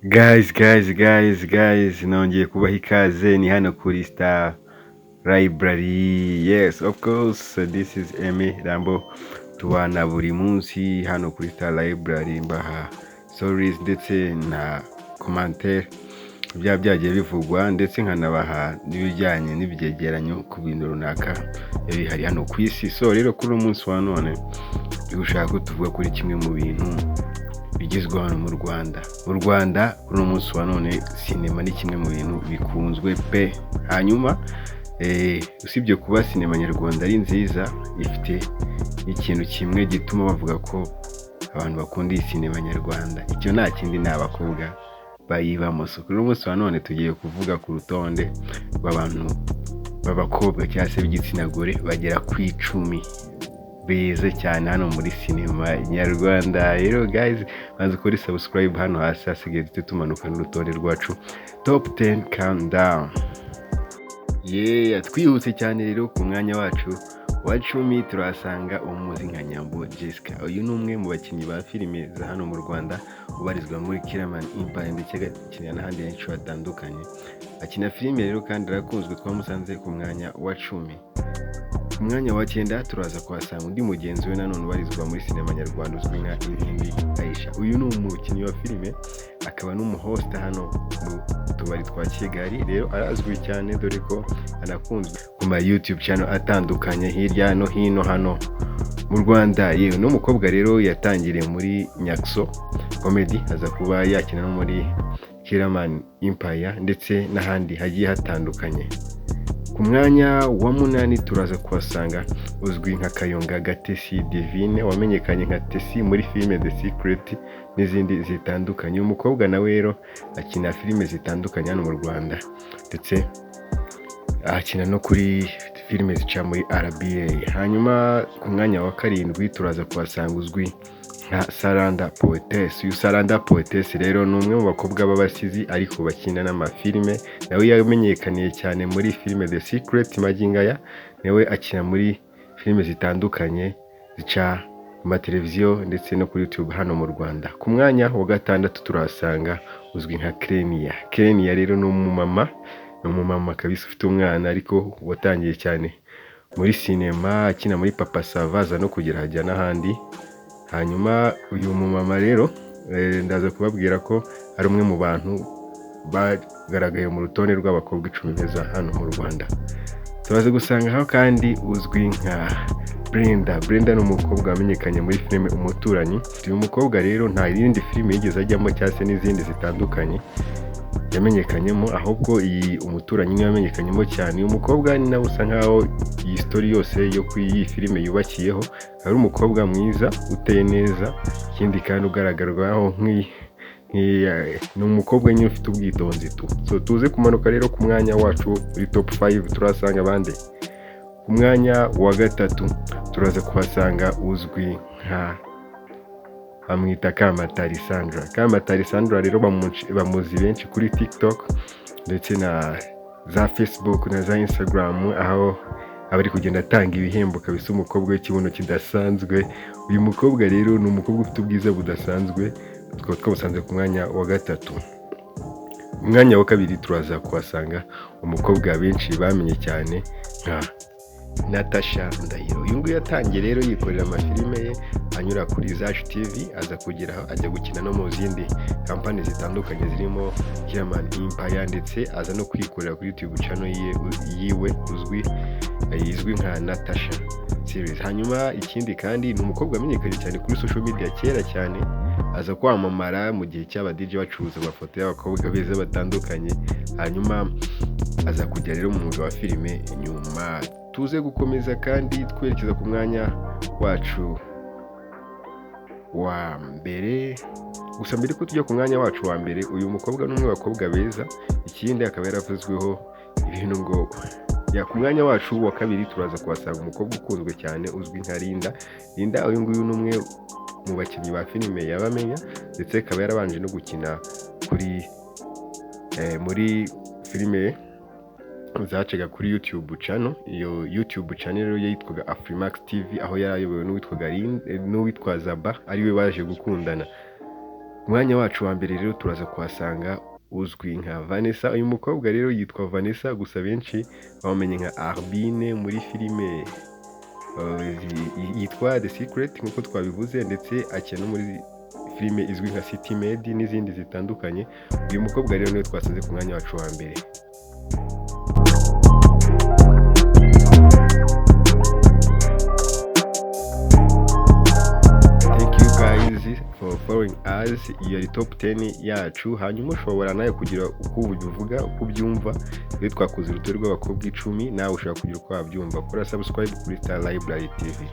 Guys, nongeye kubaha ikaze ni hano kuri Star Library. Yes, of course, this is Emi Rambo. Tubana buri munsi hano kuri Star Library mbaha stories ndetse na commentaire byagiye bivugwa ndetse nkanabaha n'ibijyanye n'ibyegeranyo ku bintu runaka bihari hano ku isi. So rero kuri uyu munsi wa none dushaka ko tuvuga kuri kimwe mu bintu bigezweho hano mu Rwanda. Mu Rwanda uno munsi wa none sinema ni kimwe mu bintu bikunzwe pe. Hanyuma usibye kuba sinema nyarwanda ari nziza, ifite ikintu kimwe gituma bavuga ko abantu bakunda iyi sinema nyarwanda. Icyo nta kindi ni abakobwa bayibamo. So kuri uno munsi wa none tugiye kuvuga ku rutonde rw'abantu b'abakobwa cyangwa se b'igitsina gore bagera ku 10 beza cyane hano muri sinema nyarwanda. Rero guys, banza kuri subscribe hano hasi hasigaye tumanuka n'urutonde rwacu top 10 countdown. Twihuse cyane rero ku mwanya wacu wa 10 turasanga umuzi nka Nyambo Jessica. Uyu ni umwe mu bakinnyi ba filime za hano mu Rwanda ubarizwa muri Kiraman Empire ndetse agakinira n'ahandi henshi hatandukanye. Akina filime rero kandi arakunzwe, twamusanze ku mwanya wa 10. Ku mwanya wa 9 turaza kuhasanga undi mugenzi we nanone ubarizwa muri sinema nyarwanda uzwi nka Inkindi Aisha. Uyu ni umukinnyi wa filime akaba n'umuhost hano mu tubari twa Kigali. Rero arazwi cyane dore ko anakunzwe ku ma YouTube channel atandukanye hirya no hino hano mu Rwanda. Yewe no mukobwa rero yatangiriye muri Nyakso comedy, aza kuba yakina no muri Kiraman Empire ndetse n'ahandi hagiye hatandukanye. Ku mwanya wa 8 turaza kuhasanga uzwi nka Kayonga Gatesi Divine wamenyekanye nka Tesi muri filime The Secret n'izindi zitandukanye. Umukobwa nawe rero akina filime zitandukanye hano mu Rwanda ndetse akina no kuri filime zica muri RBA. Hanyuma ku mwanya wa 7 turaza kuhasanga uzwi nka Saranda Poetess. Uyu Saranda Poetess rero ni umwe mu bakobwa b'abasizi ariko bakina n'amafilime. Nawe yamenyekaniye cyane muri filime The Secret Magingaya. Nawe akina muri filime zitandukanye zica mu mateleviziyo ndetse no kuri YouTube hano mu Rwanda. Ku mwanya wa 6 turasanga uzwi nka Krenia. Krenia rero ni umumama kabisa ufite umwana ariko watangiye cyane muri sinema, akina muri Papa Savaza no kugira hajya n'ahandi. Hanyuma uyu mumama rero ndaza kubabwira ko ari umwe mu bantu bagaragaye mu rutonde rw'abakobwa 10 beza hano mu Rwanda. Tubaze gusanga aho kandi uzwi nka Brenda ni umukobwa wamenyekanye muri filime Umuturanyi. Uyu mukobwa rero nta yindi filime yigeze ajyamo cyangwa se n'izindi zitandukanye yamenyekanyemo, ahubwo iyi Umuturanyi niyo yamenyekanyemo cyane. Uyu mukobwa ni nawe usa nkaho iyi story yose yo kuri iyi filime yubakiyeho. Ari umukobwa mwiza uteye neza, ikindi kandi ugaragarwaho ni umukobwa nyine ufite ubwitonzi tu. So tuze kumanuka rero ku mwanya wacu muri top 5 turasanga bande. Ku mwanya wa 3 turaza kuhasanga uzwi nka amwita Kamatari Sandra rero bamuzi benshi kuri TikTok ndetse na za Facebook na za Instagram, aho abari kugenda atanga ibihembo kabisa. Umukobwa w'ikibuno kidasanzwe. Uyu mukobwa rero ni umukobwa ufite ubwiza budasanzwe, twamusanze ku mwanya wa 3. Umwanya wa 2 turaza kuhasanga umukobwa benshi bamenye cyane nka Natasha Ndahiro. Uyu nguyu yatangiye rero yikorera amafilime ye anyura kuri Zacu TV, aza kugeraho ajya gukina no mu zindi kampani zitandukanye zirimo Kiraman Empire ndetse aza no kwikorera kuri YouTube channel yiwe izwi nka Natasha series. Hanyuma ikindi kandi ni umukobwa wamenyekanye cyane kuri social media kera cyane, aza kwamamara mu gihe cy'aba DJ bacuruza amafoto y'abakobwa beza batandukanye. Hanyuma aza kujya rero mu mwuga wa filime nyuma. Tuze gukomeza kandi twerekeza ku mwanya wacu wa mbere. Gusa mbere ko tujya ku mwanya wacu wa mbere, uyu mukobwa n'umwe bakobwa beza, ikindi akaba yaravuzweho ibintu ngo ku mwanya wacu wa 2 turaza kuhasanga umukobwa ukunzwe cyane uzwi nka Linda. Uyu nguyu ni umwe mu bakinnyi ba filime yabamenya ndetse akaba yarabanje no gukina muri filime zacaga kuri YouTube channel. Iyo YouTube channel rero yitwaga Afrimax TV, aho yarayobowe n'uwitwa Zaba, ariwe baje gukundana. Ku mwanya wacu wa mbere rero turaza kuhasanga uzwi nka Vanessa. Uyu mukobwa rero yitwa Vanessa, gusa benshi bamenye nka Arbine muri filime yitwa The Secret nk'uko twabivuze, ndetse akina no muri filime izwi nka City Maid n'izindi zitandukanye. Uyu mukobwa rero niwe twasanze ku mwanya wacu wa mbere. For following us, iyo ari top 10 yacu. Hanyuma ushobora nawe kugira uko ubivuga, uko ubyumva. Iyo twakoze urutonde rw'abakobwa 10, nawe ushobora kugira uko wabyumva. Kora subscribe kuri Star Library TV.